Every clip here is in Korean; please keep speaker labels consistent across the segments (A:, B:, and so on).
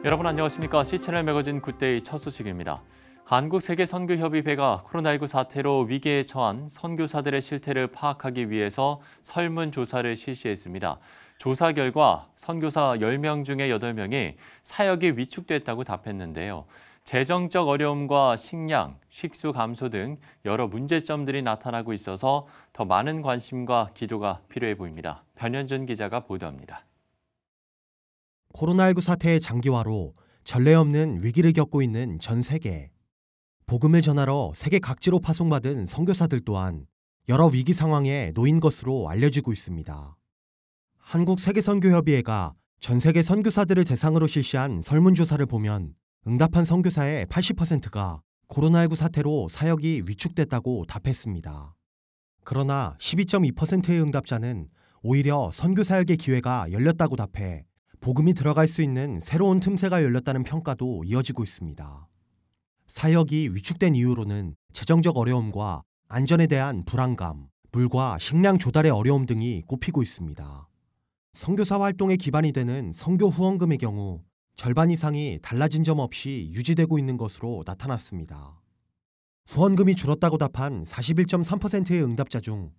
A: 여러분 안녕하십니까? C-채널 매거진 굿데이 첫 소식입니다. 한국세계선교협의회가 코로나19 사태로 위기에 처한 선교사들의 실태를 파악하기 위해서 설문조사를 실시했습니다. 조사 결과 선교사 10명 중에 8명이 사역이 위축됐다고 답했는데요. 재정적 어려움과 식량, 식수 감소 등 여러 문제점들이 나타나고 있어서 더 많은 관심과 기도가 필요해 보입니다. 변현준 기자가 보도합니다.
B: 코로나19 사태의 장기화로 전례 없는 위기를 겪고 있는 전 세계. 복음을 전하러 세계 각지로 파송받은 선교사들 또한 여러 위기 상황에 놓인 것으로 알려지고 있습니다. 한국세계선교협의회가 전 세계 선교사들을 대상으로 실시한 설문조사를 보면 응답한 선교사의 80%가 코로나19 사태로 사역이 위축됐다고 답했습니다. 그러나 12.2%의 응답자는 오히려 선교사역의 기회가 열렸다고 답해 복음이 들어갈 수 있는 새로운 틈새가 열렸다는 평가도 이어지고 있습니다. 사역이 위축된 이유로는 재정적 어려움과 안전에 대한 불안감, 물과 식량 조달의 어려움 등이 꼽히고 있습니다. 선교사 활동의 기반이 되는 선교 후원금의 경우 절반 이상이 달라진 점 없이 유지되고 있는 것으로 나타났습니다. 후원금이 줄었다고 답한 41.3%의 응답자 중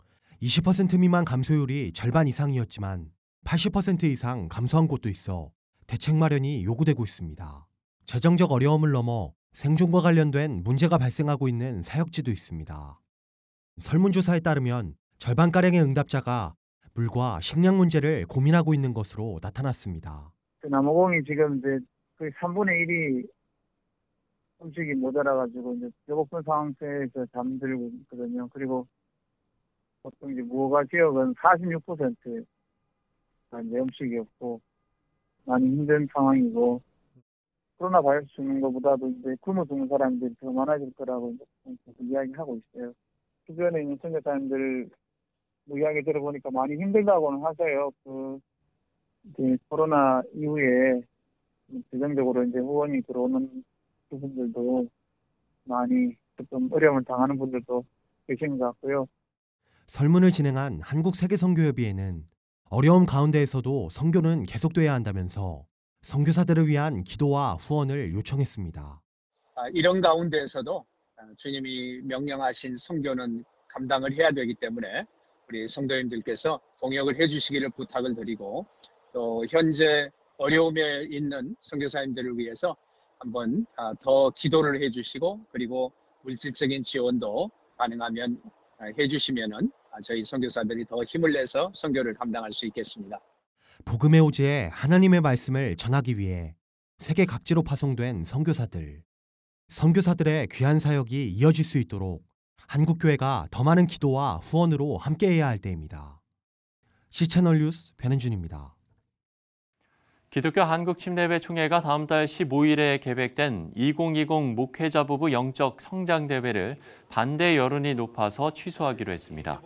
B: 20% 미만 감소율이 절반 이상이었지만 80% 이상 감소한 곳도 있어 대책 마련이 요구되고 있습니다. 재정적 어려움을 넘어 생존과 관련된 문제가 발생하고 있는 사역지도 있습니다. 설문조사에 따르면 절반가량의 응답자가 물과 식량 문제를 고민하고 있는 것으로 나타났습니다.
C: 남아공이 지금 이제 거의 3분의 1이 음식이 모자라가지고 이제 배고픈 상태에서 잠들고 있거든요. 그리고 보통 이제 무허가 지역은 46% 이제 음식이 없고 많이 힘든 상황이고 코로나 바이러스 죽는 것보다도 이제 굶어 죽는 사람들이 더 많아질 거라고 이야기하고 있어요. 주변에 있는 선교사님들 이야기 들어보니까 많이 힘들다고는 하세요. 이제 코로나 이후에 재정적으로 이제 후원이 들어오는 부분들도 많이 좀 어려움을 당하는 분들도 계신 것 같고요.
B: 설문을 진행한 한국세계선교협의회는 어려움 가운데에서도 선교는 계속돼야 한다면서 선교사들을 위한 기도와 후원을 요청했습니다.
D: 이런 가운데에서도 주님이 명령하신 선교는 감당을 해야 되기 때문에 우리 성도님들께서 동역을 해주시기를 부탁을 드리고 또 현재 어려움에 있는 선교사님들을 위해서 한번 더 기도를 해주시고 그리고 물질적인 지원도 가능하면 해주시면은 저희 선교사들이 더 힘을 내서 선교를 감당할 수 있겠습니다.
B: 복음의 오지에 하나님의 말씀을 전하기 위해 세계 각지로 파송된 선교사들. 선교사들의 귀한 사역이 이어질 수 있도록 한국교회가 더 많은 기도와 후원으로 함께해야 할 때입니다. C-채널 뉴스 변현준입니다.
A: 기독교 한국침례회 총회가 다음 달 15일에 계획된 2020 목회자 부부 영적 성장 대회를 반대 여론이 높아서 취소하기로 했습니다.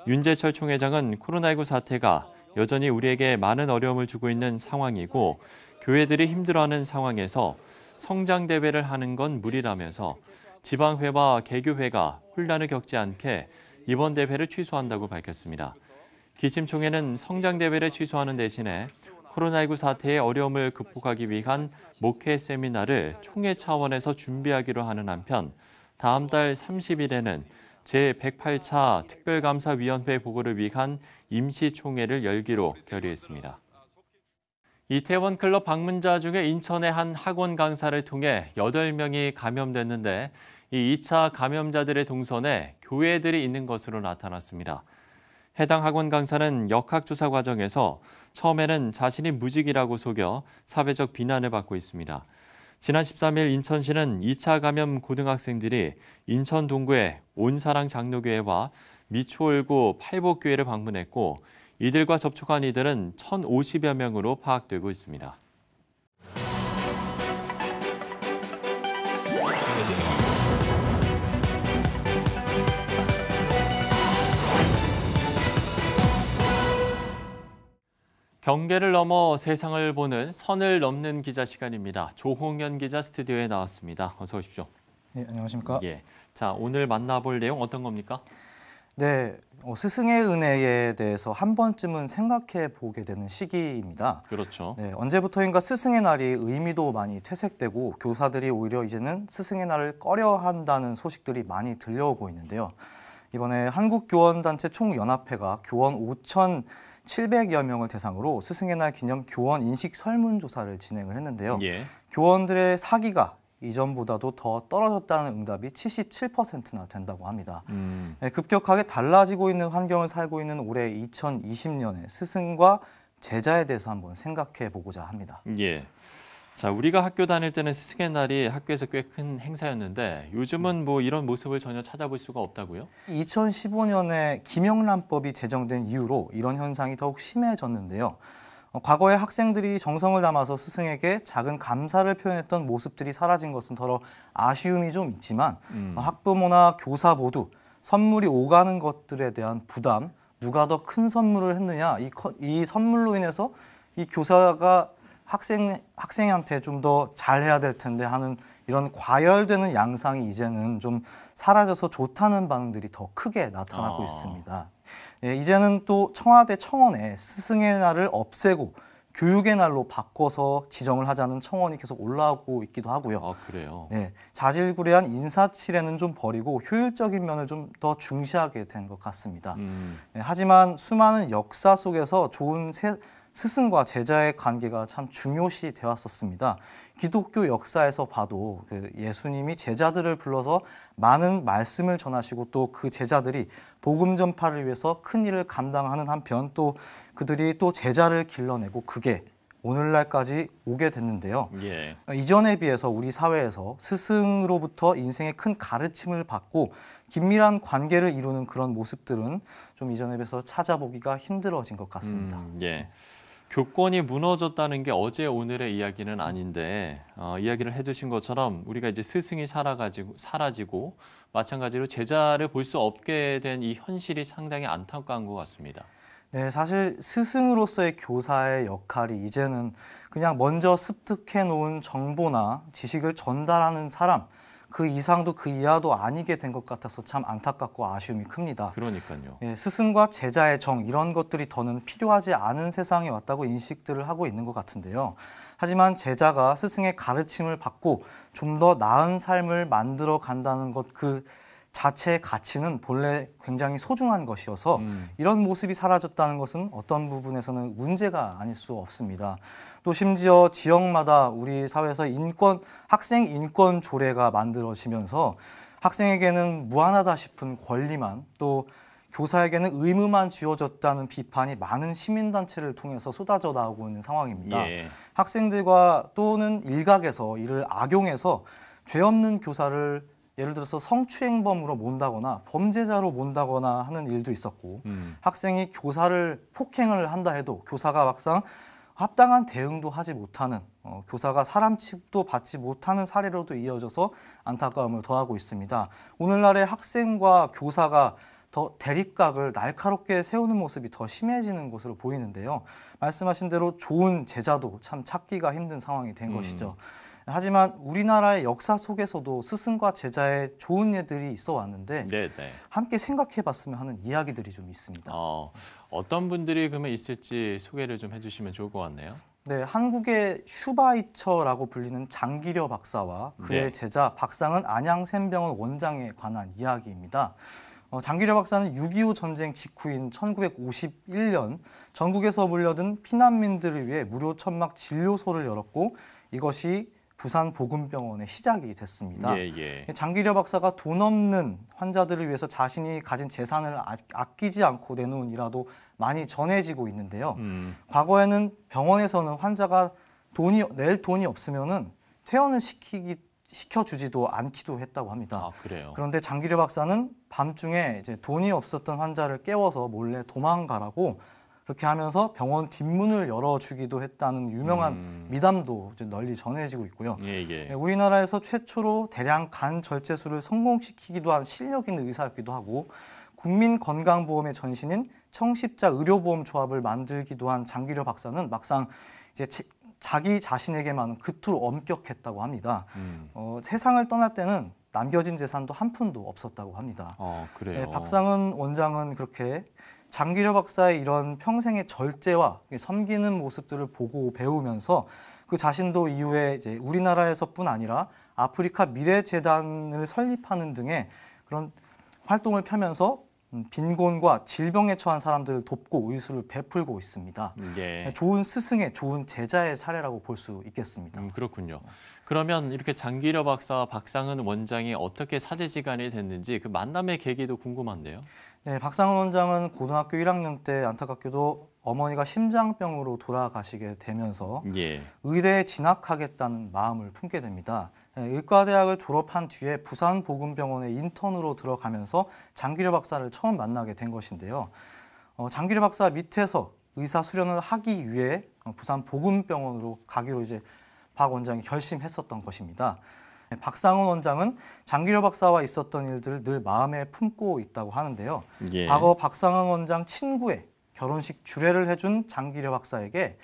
A: 윤재철 총회장은 코로나19 사태가 여전히 우리에게 많은 어려움을 주고 있는 상황이고 교회들이 힘들어하는 상황에서 성장 대회를 하는 건 무리라면서 지방회와 개교회가 혼란을 겪지 않게 이번 대회를 취소한다고 밝혔습니다. 기심총회는 성장 대회를 취소하는 대신에 코로나19 사태의 어려움을 극복하기 위한 목회 세미나를 총회 차원에서 준비하기로 하는 한편 다음 달 30일에는 제108차 특별감사위원회 보고를 위한 임시총회를 열기로 결의했습니다. 이태원 클럽 방문자 중에 인천의 한 학원 강사를 통해 8명이 감염됐는데 이 2차 감염자들의 동선에 교회들이 있는 것으로 나타났습니다. 해당 학원 강사는 역학조사 과정에서 처음에는 자신이 무직이라고 속여 사회적 비난을 받고 있습니다. 지난 13일 인천시는 2차 감염 고등학생들이 인천 동구의 온사랑 장로교회와 미추홀구 팔복교회를 방문했고 이들과 접촉한 이들은 1,050여 명으로 파악되고 있습니다. 경계를 넘어 세상을 보는 선을 넘는 기자 시간입니다. 조홍현 기자 스튜디오에 나왔습니다. 어서 오십시오.
E: 네, 안녕하십니까?
A: 예. 자, 오늘 만나볼 내용 어떤 겁니까?
E: 네, 스승의 은혜에 대해서 한 번쯤은 생각해 보게 되는 시기입니다.
A: 그렇죠.
E: 네, 언제부터인가 스승의 날이 의미도 많이 퇴색되고 교사들이 오히려 이제는 스승의 날을 꺼려한다는 소식들이 많이 들려오고 있는데요. 이번에 한국교원단체 총연합회가 교원 5,700여 명을 대상으로 스승의 날 기념 교원 인식 설문조사를 진행을 했는데요.
A: 예.
E: 교원들의 사기가 이전보다도 더 떨어졌다는 응답이 77%나 된다고 합니다. 네, 급격하게 달라지고 있는 환경을 살고 있는 올해 2020년에 스승과 제자에 대해서 한번 생각해 보고자 합니다.
A: 예. 자, 우리가 학교 다닐 때는 스승의 날이 학교에서 꽤 큰 행사였는데 요즘은 뭐 이런 모습을 전혀 찾아볼 수가 없다고요?
E: 2015년에 김영란법이 제정된 이후로 이런 현상이 더욱 심해졌는데요. 과거에 학생들이 정성을 담아서 스승에게 작은 감사를 표현했던 모습들이 사라진 것은 더러 아쉬움이 좀 있지만 학부모나 교사 모두 선물이 오가는 것들에 대한 부담, 누가 더 큰 선물을 했느냐, 이 선물로 인해서 이 교사가 학생한테 좀 더 잘해야 될 텐데 하는 이런 과열되는 양상이 이제는 좀 사라져서 좋다는 반응들이 더 크게 나타나고 있습니다. 예, 이제는 또 청와대 청원에 스승의 날을 없애고 교육의 날로 바꿔서 지정을 하자는 청원이 계속 올라오고 있기도 하고요.
A: 아, 그래요?
E: 네, 자질구레한 인사치레는 좀 버리고 효율적인 면을 좀 더 중시하게 된 것 같습니다. 네, 하지만 수많은 역사 속에서 좋은 스승과 제자의 관계가 참 중요시 되었었습니다. 기독교 역사에서 봐도 예수님이 제자들을 불러서 많은 말씀을 전하시고 또 그 제자들이 복음 전파를 위해서 큰 일을 감당하는 한편 또 그들이 또 제자를 길러내고 그게 오늘날까지 오게 됐는데요.
A: 예.
E: 이전에 비해서 우리 사회에서 스승으로부터 인생의 큰 가르침을 받고 긴밀한 관계를 이루는 그런 모습들은 좀 이전에 비해서 찾아보기가 힘들어진 것 같습니다.
A: 예. 교권이 무너졌다는 게 어제 오늘의 이야기는 아닌데 이야기를 해주신 것처럼 우리가 이제 스승이 사라지고 마찬가지로 제자를 볼 수 없게 된 이 현실이 상당히 안타까운 것 같습니다.
E: 네, 사실 스승으로서의 교사의 역할이 이제는 그냥 먼저 습득해 놓은 정보나 지식을 전달하는 사람, 그 이상도 그 이하도 아니게 된 것 같아서 참 안타깝고 아쉬움이 큽니다.
A: 그러니까요.
E: 예, 스승과 제자의 정 이런 것들이 더는 필요하지 않은 세상에 왔다고 인식들을 하고 있는 것 같은데요. 하지만 제자가 스승의 가르침을 받고 좀 더 나은 삶을 만들어 간다는 것 그 자체의 가치는 본래 굉장히 소중한 것이어서 이런 모습이 사라졌다는 것은 어떤 부분에서는 문제가 아닐 수 없습니다. 또 심지어 지역마다 우리 사회에서 학생 인권 조례가 만들어지면서 학생에게는 무한하다 싶은 권리만 또 교사에게는 의무만 쥐어졌다는 비판이 많은 시민단체를 통해서 쏟아져 나오고 있는 상황입니다.
A: 예.
E: 학생들과 또는 일각에서 이를 악용해서 죄 없는 교사를 예를 들어서 성추행범으로 몬다거나 범죄자로 몬다거나 하는 일도 있었고 학생이 교사를 폭행을 한다 해도 교사가 막상 합당한 대응도 하지 못하는 교사가 사람 취급도 받지 못하는 사례로도 이어져서 안타까움을 더하고 있습니다. 오늘날의 학생과 교사가 더 대립각을 날카롭게 세우는 모습이 더 심해지는 것으로 보이는데요. 말씀하신 대로 좋은 제자도 참 찾기가 힘든 상황이 된 것이죠. 하지만 우리나라의 역사 속에서도 스승과 제자의 좋은 예들이 있어 왔는데 함께 생각해 봤으면 하는 이야기들이 좀 있습니다.
A: 어떤 분들이 그러면 있을지 소개를 좀 해주시면 좋을 것 같네요.
E: 네, 한국의 슈바이처라고 불리는 장기려 박사와 그의 제자 박상은 안양샘병원 원장에 관한 이야기입니다. 장기려 박사는 6.25 전쟁 직후인 1951년 전국에서 몰려든 피난민들을 위해 무료 천막 진료소를 열었고 이것이 부산 보금병원의 시작이 됐습니다. 장기려 박사가 돈 없는 환자들을 위해서 자신이 가진 재산을 아끼지 않고 내놓은 일화도 많이 전해지고 있는데요. 과거에는 병원에서는 환자가 낼 돈이 없으면은 퇴원을 시켜주지도 않기도 했다고 합니다.
A: 아, 그래요?
E: 그런데 장기려 박사는 밤중에 이제 돈이 없었던 환자를 깨워서 몰래 도망가라고 그렇게 하면서 병원 뒷문을 열어주기도 했다는 유명한 미담도 이제 널리 전해지고 있고요. 우리나라에서 최초로 대량 간 절제술을 성공시키기도 한 실력 있는 의사였기도 하고 국민건강보험의 전신인 청십자 의료보험조합을 만들기도 한 장기려 박사는 막상 이제 자기 자신에게만 그토록 엄격했다고 합니다. 세상을 떠날 때는 남겨진 재산도 한 푼도 없었다고 합니다.
A: 그래요.
E: 네, 박상은 원장은 그렇게 장기려 박사의 이런 평생의 절제와 섬기는 모습들을 보고 배우면서 그 자신도 이후에 이제 우리나라에서뿐 아니라 아프리카 미래재단을 설립하는 등의 그런 활동을 펴면서 빈곤과 질병에 처한 사람들을 돕고 의술을 베풀고 있습니다.
A: 예.
E: 좋은 스승의, 좋은 제자의 사례라고 볼 수 있겠습니다.
A: 그렇군요. 그러면 이렇게 장기려 박사와 박상은 원장이 어떻게 사제지간이 됐는지 그 만남의 계기도 궁금한데요.
E: 네, 박상은 원장은 고등학교 1학년 때 안타깝게도 어머니가 심장병으로 돌아가시게 되면서
A: 예.
E: 의대에 진학하겠다는 마음을 품게 됩니다. 의과대학을 졸업한 뒤에 부산보건병원에 인턴으로 들어가면서 장기려 박사를 처음 만나게 된 것인데요. 장기려 박사 밑에서 의사 수련을 하기 위해 부산보건병원으로 가기로 이제 박 원장이 결심했었던 것입니다. 박상은 원장은 장기려 박사와 있었던 일들을 늘 마음에 품고 있다고 하는데요.
A: 예.
E: 과거 박상은 원장 친구의 결혼식 주례를 해준 장기려 박사에게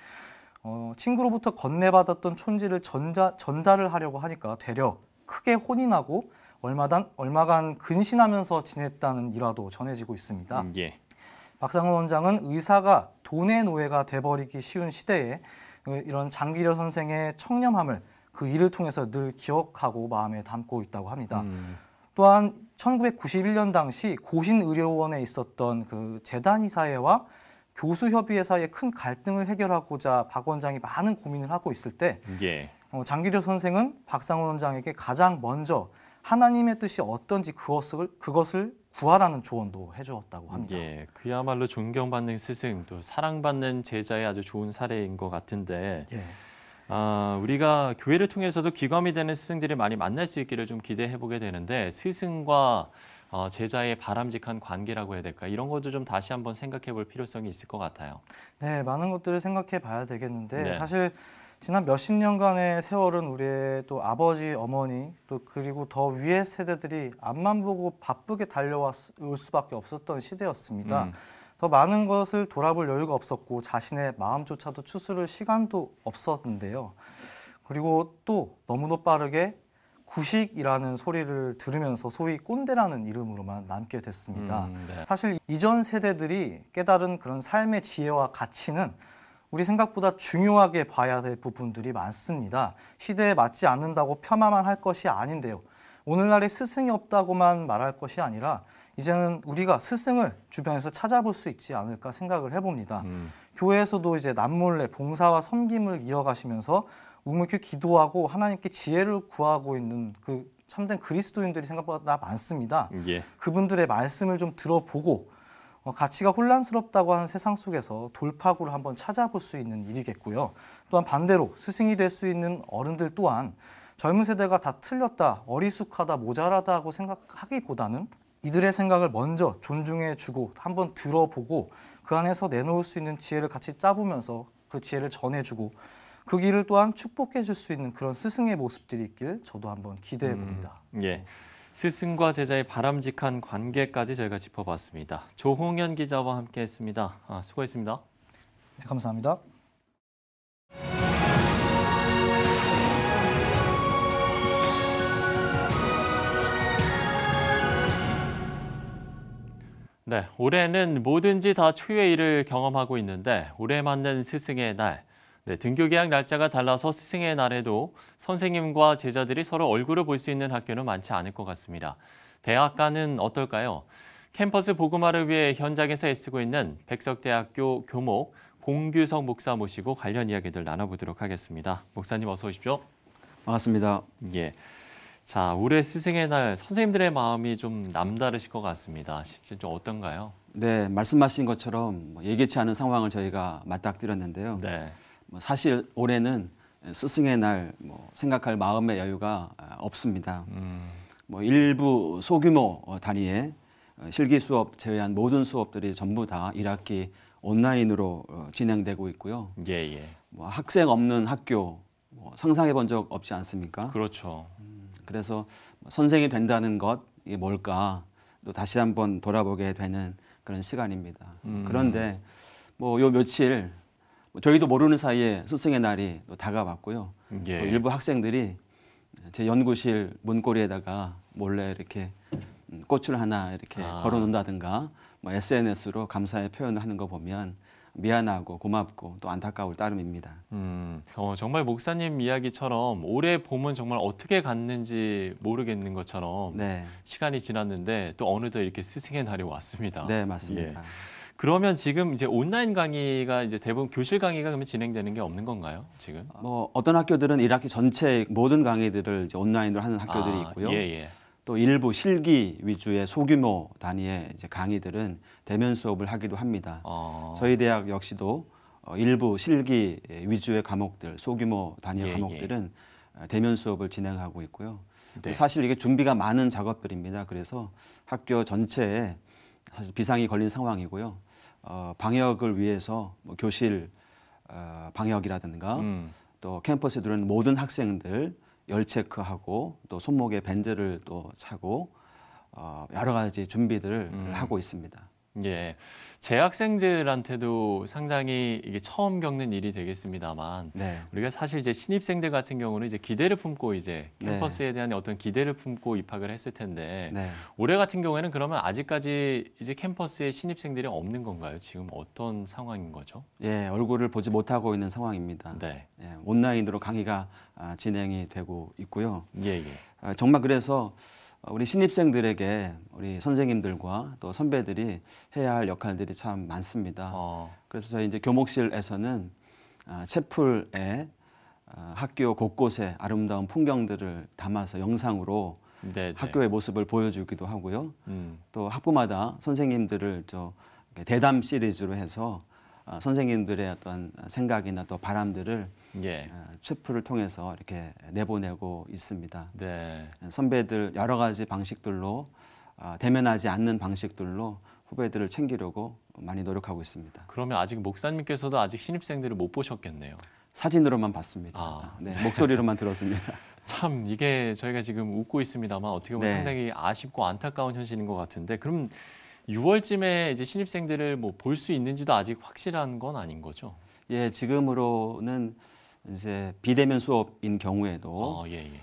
E: 친구로부터 건네받았던 촌지를 전달을 하려고 하니까 되려 크게 혼이 나고 얼마간 근신하면서 지냈다는 일화도 전해지고 있습니다.
A: 예.
E: 박상은 원장은 의사가 돈의 노예가 돼버리기 쉬운 시대에 이런 장기려 선생의 청렴함을 그 일을 통해서 늘 기억하고 마음에 담고 있다고 합니다. 또한 1991년 당시 고신의료원에 있었던 그 재단이사회와 교수협의회 사이의 큰 갈등을 해결하고자 박 원장이 많은 고민을 하고 있을 때
A: 예.
E: 장기려 선생은 박상은 원장에게 가장 먼저 하나님의 뜻이 어떤지 그것을 구하라는 조언도 해주었다고 합니다.
A: 예. 그야말로 존경받는 스승, 또 사랑받는 제자의 아주 좋은 사례인 것 같은데
E: 예.
A: 우리가 교회를 통해서도 귀감이 되는 스승들이 많이 만날 수 있기를 좀 기대해 보게 되는데 스승과 제자의 바람직한 관계라고 해야 될까? 이런 것도 좀 다시 한번 생각해 볼 필요성이 있을 것 같아요.
E: 네, 많은 것들을 생각해 봐야 되겠는데
A: 네.
E: 사실 지난 몇십 년간의 세월은 우리의 또 아버지, 어머니 또 그리고 더 위의 세대들이 앞만 보고 바쁘게 달려올 수밖에 없었던 시대였습니다. 더 많은 것을 돌아볼 여유가 없었고 자신의 마음조차도 추스를 시간도 없었는데요. 그리고 또 너무도 빠르게 구식이라는 소리를 들으면서 소위 꼰대라는 이름으로만 남게 됐습니다.
A: 네.
E: 사실 이전 세대들이 깨달은 그런 삶의 지혜와 가치는 우리 생각보다 중요하게 봐야 될 부분들이 많습니다. 시대에 맞지 않는다고 폄하만 할 것이 아닌데요. 오늘날에 스승이 없다고만 말할 것이 아니라 이제는 우리가 스승을 주변에서 찾아볼 수 있지 않을까 생각을 해봅니다. 교회에서도 이제 남몰래 봉사와 섬김을 이어가시면서 묵묵히 기도하고 하나님께 지혜를 구하고 있는 그 참된 그리스도인들이 생각보다 많습니다.
A: 예.
E: 그분들의 말씀을 좀 들어보고 가치가 혼란스럽다고 하는 세상 속에서 돌파구를 한번 찾아볼 수 있는 일이겠고요. 또한 반대로 스승이 될 수 있는 어른들 또한 젊은 세대가 다 틀렸다, 어리숙하다, 모자라다고 생각하기보다는 이들의 생각을 먼저 존중해주고 한번 들어보고 그 안에서 내놓을 수 있는 지혜를 같이 짜보면서 그 지혜를 전해주고 그 길을 또한 축복해 줄 수 있는 그런 스승의 모습들이 있길 저도 한번 기대해 봅니다.
A: 예. 스승과 제자의 바람직한 관계까지 저희가 짚어봤습니다. 조홍현 기자와 함께했습니다. 수고했습니다.
E: 네, 감사합니다.
A: 네, 올해는 뭐든지 다 초유의 일을 경험하고 있는데 올해 맞는 스승의 날. 네, 등교 개학 날짜가 달라서 스승의 날에도 선생님과 제자들이 서로 얼굴을 볼 수 있는 학교는 많지 않을 것 같습니다. 대학가는 어떨까요? 캠퍼스 복음화를 위해 현장에서 애쓰고 있는 백석대학교 교목 공규석 목사 모시고 관련 이야기들 나눠보도록 하겠습니다. 목사님 어서 오십시오.
F: 반갑습니다.
A: 예. 자, 올해 스승의 날 선생님들의 마음이 좀 남다르실 것 같습니다. 실제 좀 어떤가요?
F: 네, 말씀하신 것처럼 예기치 않은 상황을 저희가 맞닥뜨렸는데요.
A: 네.
F: 사실 올해는 스승의 날 생각할 마음의 여유가 없습니다. 일부 소규모 단위의 실기 수업 제외한 모든 수업들이 전부 다 1학기 온라인으로 진행되고 있고요.
A: 예, 예.
F: 학생 없는 학교 상상해 본 적 없지 않습니까?
A: 그렇죠.
F: 그래서 선생이 된다는 것 이게 뭘까 또 다시 한번 돌아보게 되는 그런 시간입니다. 그런데 요 며칠 저희도 모르는 사이에 스승의 날이 또 다가왔고요.
A: 예.
F: 또 일부 학생들이 제 연구실 문고리에다가 몰래 이렇게 꽃을 하나 이렇게 걸어놓는다든가 뭐 SNS로 감사의 표현을 하는 거 보면 미안하고 고맙고 또 안타까울 따름입니다.
A: 정말 목사님 이야기처럼 올해 봄은 정말 어떻게 갔는지 모르겠는 것처럼
F: 네,
A: 시간이 지났는데 또 어느덧 이렇게 스승의 날이 왔습니다.
F: 네 맞습니다.
A: 예. 그러면 지금 이제 온라인 강의가 이제 대부분 교실 강의가 그러면 진행되는 게 없는 건가요, 지금?
F: 뭐 어떤 학교들은 1학기 전체 모든 강의들을 이제 온라인으로 하는 학교들이 있고요.
A: 예, 예.
F: 또 일부 실기 위주의 소규모 단위의 이제 강의들은 대면 수업을 하기도 합니다. 저희 대학 역시도 일부 실기 위주의 과목들, 소규모 단위의
A: 예,
F: 과목들은 대면 수업을 진행하고 있고요.
A: 네.
F: 사실 이게 준비가 많은 작업들입니다. 그래서 학교 전체에 사실 비상이 걸린 상황이고요. 방역을 위해서 뭐 교실 방역이라든가 또 캠퍼스에 들어오는 모든 학생들 열 체크하고 또 손목에 밴드를 또 차고 여러 가지 준비들을 하고 있습니다.
A: 예, 재학생들한테도 상당히 이게 처음 겪는 일이 되겠습니다만,
F: 네.
A: 우리가 사실 이제 신입생들 같은 경우는 이제 기대를 품고 이제 캠퍼스에 대한 어떤 기대를 품고 입학을 했을 텐데,
F: 네.
A: 올해 같은 경우에는 그러면 아직까지 이제 캠퍼스에 신입생들이 없는 건가요? 지금 어떤 상황인 거죠?
F: 예, 얼굴을 보지 못하고 있는 상황입니다.
A: 네,
F: 예, 온라인으로 강의가 진행이 되고 있고요.
A: 예, 예.
F: 정말 그래서 우리 신입생들에게 우리 선생님들과 또 선배들이 해야 할 역할들이 참 많습니다. 그래서 저희 이제 교목실에서는 채플에 학교 곳곳에 아름다운 풍경들을 담아서 영상으로
A: 네,
F: 학교의 모습을 보여주기도 하고요. 또 학부마다 선생님들을 대담 시리즈로 해서 선생님들의 어떤 생각이나 또 바람들을
A: 예.
F: 채플을 통해서 이렇게 내보내고 있습니다.
A: 네.
F: 선배들 여러 가지 방식들로 대면하지 않는 방식들로 후배들을 챙기려고 많이 노력하고 있습니다.
A: 그러면 아직 목사님께서도 아직 신입생들을 못 보셨겠네요.
F: 사진으로만 봤습니다. 네, 목소리로만 들었습니다.
A: 참 이게 저희가 지금 웃고 있습니다만 어떻게 보면
F: 네.
A: 상당히 아쉽고 안타까운 현실인 것 같은데 그럼 6월쯤에 이제 신입생들을 뭐 볼 수 있는지도 아직 확실한 건 아닌 거죠?
F: 예, 지금으로는 이제 비대면 수업인 경우에도
A: 예, 예.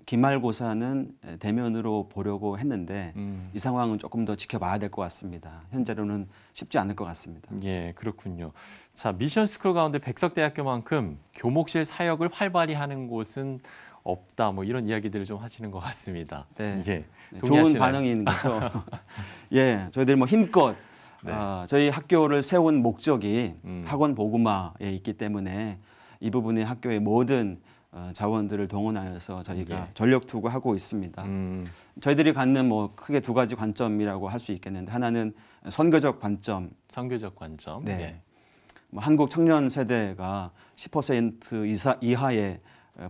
F: 기말고사는 대면으로 보려고 했는데 이 상황은 조금 더 지켜봐야 될 것 같습니다. 현재로는 쉽지 않을 것 같습니다.
A: 예, 그렇군요. 자, 미션스쿨 가운데 백석대학교만큼 교목실 사역을 활발히 하는 곳은 없다. 뭐 이런 이야기들을 좀 하시는 것 같습니다.
F: 네,
A: 예,
F: 좋은
A: 동의하시나요?
F: 반응인 거죠. 예, 저희들이 뭐 힘껏
A: 네.
F: 저희 학교를 세운 목적이 학원 복음화에 있기 때문에 이 부분에 학교의 모든 자원들을 동원하여서 저희가
A: 예.
F: 전력 투구하고 있습니다. 저희들이 갖는 뭐 크게 두 가지 관점이라고 할 수 있겠는데 하나는 선교적 관점.
A: 선교적 관점.
F: 네.
A: 예.
F: 뭐 한국 청년 세대가 10% 이하의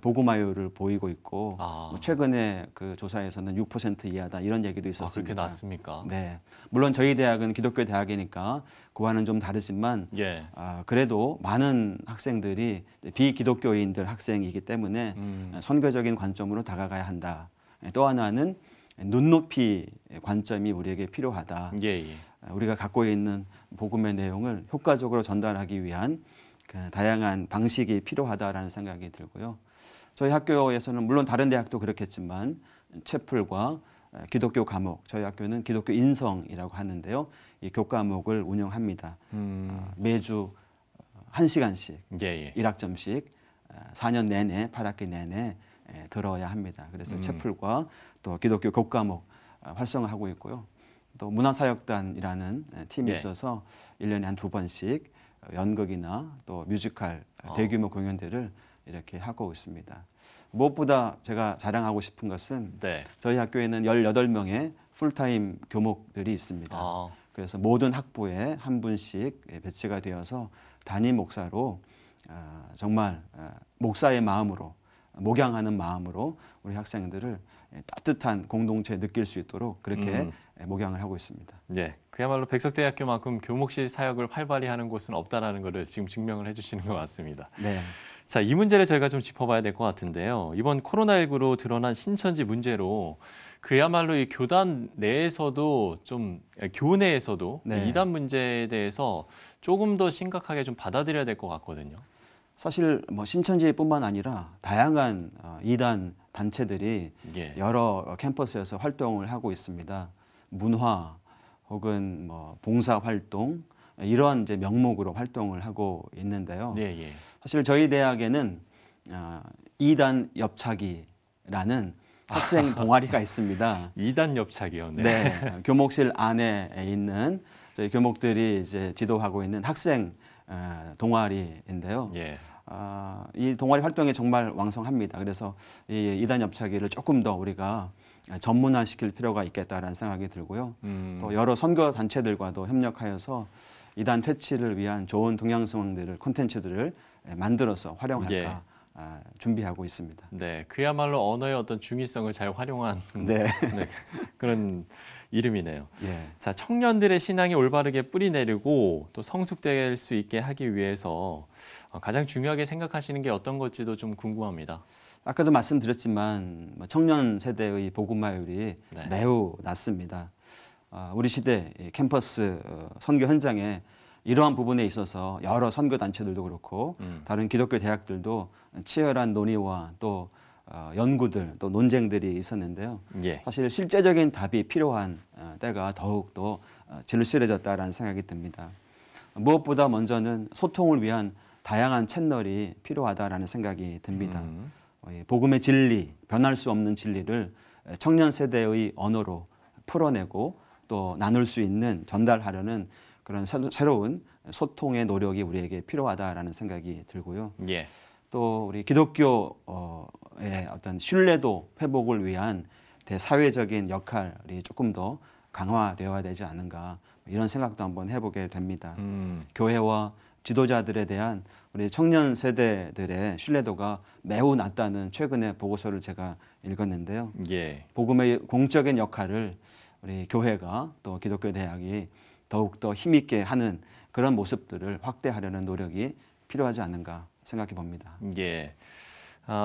F: 복음화율을 보이고 있고 뭐 최근에 그 조사에서는 6% 이하다 이런 얘기도 있었습니다.
A: 그렇게 낮습니까?
F: 네, 물론 저희 대학은 기독교 대학이니까 그와는 좀 다르지만
A: 예.
F: 그래도 많은 학생들이 비기독교인들 학생이기 때문에 선교적인 관점으로 다가가야 한다. 또 하나는 눈높이 관점이 우리에게 필요하다.
A: 예, 예.
F: 우리가 갖고 있는 복음의 내용을 효과적으로 전달하기 위한 그 다양한 방식이 필요하다라는 생각이 들고요. 저희 학교에서는 물론 다른 대학도 그렇겠지만 채플과 기독교 과목, 저희 학교는 기독교 인성이라고 하는데요. 이 교과목을 운영합니다. 매주 1시간씩
A: 예, 예.
F: 1학점씩 4년 내내 8학기 내내 들어야 합니다. 그래서 채플과 또 기독교 교과목 활성화하고 있고요. 또 문화사역단이라는 팀이
A: 예.
F: 있어서 1년에 한 2번씩 연극이나 또 뮤지컬 대규모 공연들을 이렇게 하고 있습니다. 무엇보다 제가 자랑하고 싶은 것은
A: 네.
F: 저희 학교에는 18명의 풀타임 교목들이 있습니다. 그래서 모든 학부에 한 분씩 배치가 되어서 담임 목사로 정말 목사의 마음으로 목양하는 마음으로 우리 학생들을 따뜻한 공동체에 느낄 수 있도록 그렇게 목양을 하고 있습니다.
A: 네, 그야말로 백석대학교만큼 교목실 사역을 활발히 하는 곳은 없다라는 것을 지금 증명을 해주시는 것 같습니다.
F: 네.
A: 자, 이 문제를 저희가 좀 짚어봐야 될 것 같은데요. 이번 코로나19로 드러난 신천지 문제로 그야말로 이 교단 내에서도 좀 교내에서도
F: 네.
A: 이단 문제에 대해서 조금 더 심각하게 좀 받아들여야 될 것 같거든요.
F: 사실 뭐 신천지뿐만 아니라 다양한 이단 단체들이
A: 예.
F: 여러 캠퍼스에서 활동을 하고 있습니다. 문화 혹은 뭐 봉사 활동 이런 이제 명목으로 활동을 하고 있는데요.
A: 예, 예.
F: 사실 저희 대학에는 2단 옆차기라는 학생 동아리가 있습니다.
A: 2단 옆차기요. 네.
F: 네, 교목실 안에 있는 저희 교목들이 이제 지도하고 있는 학생 동아리인데요.
A: 예.
F: 이 동아리 활동이 정말 왕성합니다. 그래서 이 2단 옆차기를 조금 더 우리가 전문화시킬 필요가 있겠다라는 생각이 들고요. 또 여러 선교 단체들과도 협력하여서 2단 퇴치를 위한 좋은 동향성들을 콘텐츠들을 만들어서 활용할까
A: 예.
F: 준비하고 있습니다.
A: 네, 그야말로 언어의 어떤 중의성을 잘 활용한
F: 네.
A: 네, 그런 이름이네요.
F: 예.
A: 자, 청년들의 신앙이 올바르게 뿌리내리고 또 성숙될 수 있게 하기 위해서 가장 중요하게 생각하시는 게 어떤 걸지도 좀 궁금합니다.
F: 아까도 말씀드렸지만 청년 세대의 복음화율이
A: 네.
F: 매우 낮습니다. 우리 시대 캠퍼스 선교 현장에 이러한 부분에 있어서 여러 선교 단체들도 그렇고 다른 기독교 대학들도 치열한 논의와 또 연구들 또 논쟁들이 있었는데요.
A: 예.
F: 사실 실제적인 답이 필요한 때가 더욱더 절실해졌다라는 생각이 듭니다. 무엇보다 먼저는 소통을 위한 다양한 채널이 필요하다라는 생각이 듭니다. 복음의 진리, 변할 수 없는 진리를 청년 세대의 언어로 풀어내고 또 나눌 수 있는 전달하려는 그런 새로운 소통의 노력이 우리에게 필요하다라는 생각이 들고요.
A: 예.
F: 또 우리 기독교의 어떤 신뢰도 회복을 위한 대사회적인 역할이 조금 더 강화되어야 되지 않은가 이런 생각도 한번 해보게 됩니다. 교회와 지도자들에 대한 우리 청년 세대들의 신뢰도가 매우 낮다는 최근의 보고서를 제가 읽었는데요.
A: 예.
F: 복음의 공적인 역할을 우리 교회가 또 기독교 대학이 더욱더 힘있게 하는 그런 모습들을 확대하려는 노력이 필요하지 않는가 생각해 봅니다.
A: 예.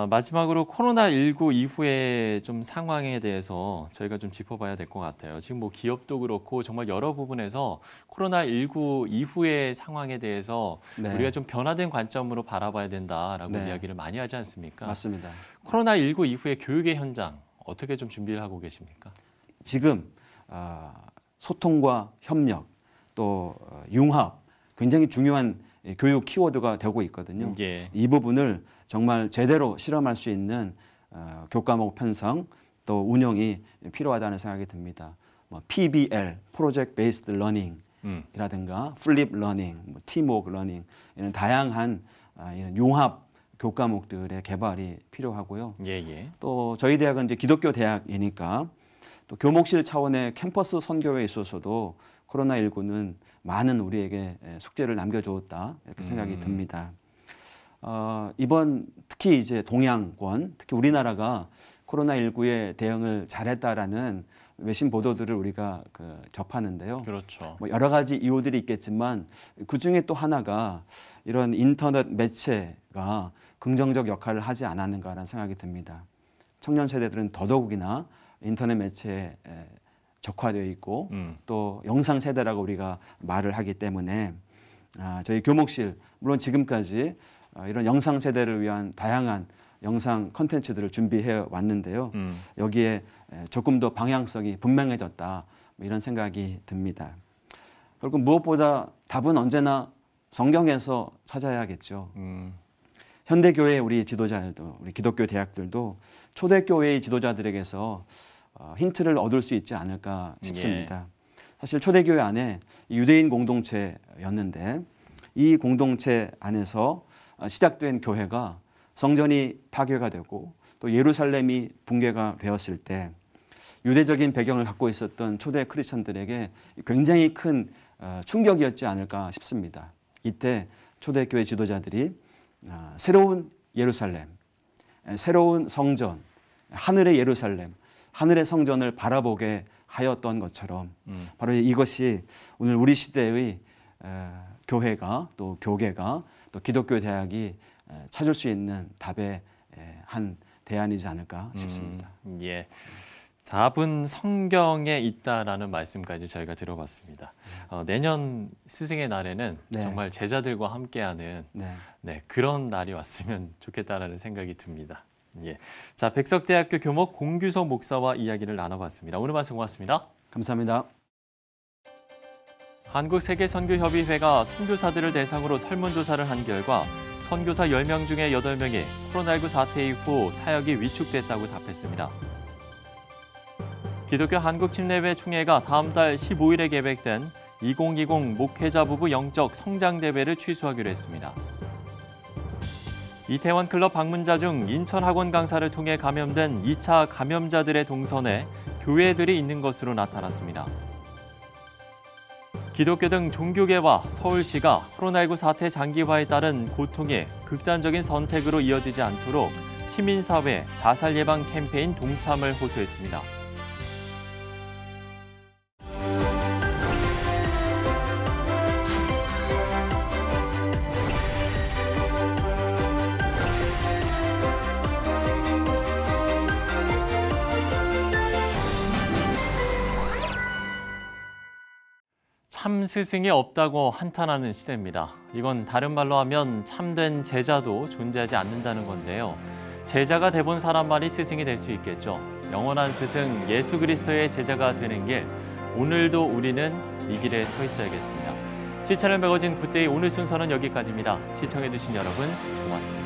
A: 마지막으로 코로나19 이후의 좀 상황에 대해서 저희가 좀 짚어봐야 될 것 같아요. 지금 뭐 기업도 그렇고 정말 여러 부분에서 코로나19 이후의 상황에 대해서
F: 네.
A: 우리가 좀 변화된 관점으로 바라봐야 된다라고
F: 네.
A: 이야기를 많이 하지 않습니까?
F: 맞습니다.
A: 코로나19 이후의 교육의 현장 어떻게 좀 준비를 하고 계십니까?
F: 지금 소통과 협력 또 융합 굉장히 중요한 교육 키워드가 되고 있거든요.
A: 예.
F: 이 부분을 정말 제대로 실험할 수 있는 교과목 편성 또 운영이 필요하다는 생각이 듭니다. PBL, Project Based Learning이라든가 Flip Learning, Teamwork Learning 이런 다양한 이런 융합 교과목들의 개발이 필요하고요.
A: 예.
F: 또 저희 대학은 이제 기독교 대학이니까 또 교목실 차원의 캠퍼스 선교에 있어서도 코로나19는 많은 우리에게 숙제를 남겨주었다 이렇게 생각이 듭니다. 이번 특히 이제 동양권, 특히 우리나라가 코로나19에 대응을 잘했다라는 외신 보도들을 우리가 접하는데요.
A: 그렇죠.
F: 뭐 여러 가지 이유들이 있겠지만 그 중에 또 하나가 이런 인터넷 매체가 긍정적 역할을 하지 않았는가라는 생각이 듭니다. 청년 세대들은 더더욱이나 인터넷 매체에 적화되어 있고 또 영상 세대라고 우리가 말을 하기 때문에 저희 교목실 물론 지금까지 이런 영상 세대를 위한 다양한 영상 컨텐츠들을 준비해 왔는데요. 여기에 조금 더 방향성이 분명해졌다 이런 생각이 듭니다. 그리고 무엇보다 답은 언제나 성경에서 찾아야겠죠. 현대교회 우리 지도자들도 우리 기독교 대학들도 초대교회의 지도자들에게서 힌트를 얻을 수 있지 않을까 싶습니다. 사실 초대교회 안에 유대인 공동체였는데 이 공동체 안에서 시작된 교회가 성전이 파괴가 되고 또 예루살렘이 붕괴가 되었을 때 유대적인 배경을 갖고 있었던 초대 크리스천들에게 굉장히 큰 충격이었지 않을까 싶습니다. 이때 초대교회 지도자들이 새로운 예루살렘, 새로운 성전, 하늘의 예루살렘, 하늘의 성전을 바라보게 하였던 것처럼 바로 이것이 오늘 우리 시대의 교회가 또 교계가 또 기독교 대학이 찾을 수 있는 답의 한 대안이지 않을까 싶습니다.
A: 예. 답은 성경에 있다라는 말씀까지 저희가 들어봤습니다. 내년 스승의 날에는
F: 네.
A: 정말 제자들과 함께하는
F: 네.
A: 그런 날이 왔으면 좋겠다라는 생각이 듭니다. 예. 자, 백석대학교 교목 공규석 목사와 이야기를 나눠봤습니다. 오늘 말씀 고맙습니다.
F: 감사합니다.
A: 한국세계선교협의회가 선교사들을 대상으로 설문조사를 한 결과 선교사 10명 중에 8명이 코로나19 사태 이후 사역이 위축됐다고 답했습니다. 기독교 한국침례회 총회가 다음 달 15일에 계획된 2020 목회자 부부 영적 성장대회를 취소하기로 했습니다. 이태원 클럽 방문자 중 인천 학원 강사를 통해 감염된 2차 감염자들의 동선에 교회들이 있는 것으로 나타났습니다. 기독교 등 종교계와 서울시가 코로나19 사태 장기화에 따른 고통이 극단적인 선택으로 이어지지 않도록 시민사회 자살 예방 캠페인 동참을 호소했습니다. 참 스승이 없다고 한탄하는 시대입니다. 이건 다른 말로 하면 참된 제자도 존재하지 않는다는 건데요. 제자가 돼본 사람만이 스승이 될 수 있겠죠. 영원한 스승 예수 그리스도의 제자가 되는 길, 오늘도 우리는 이 길에 서 있어야겠습니다. 시차를 매거진 굿데이 오늘 순서는 여기까지입니다. 시청해주신 여러분 고맙습니다.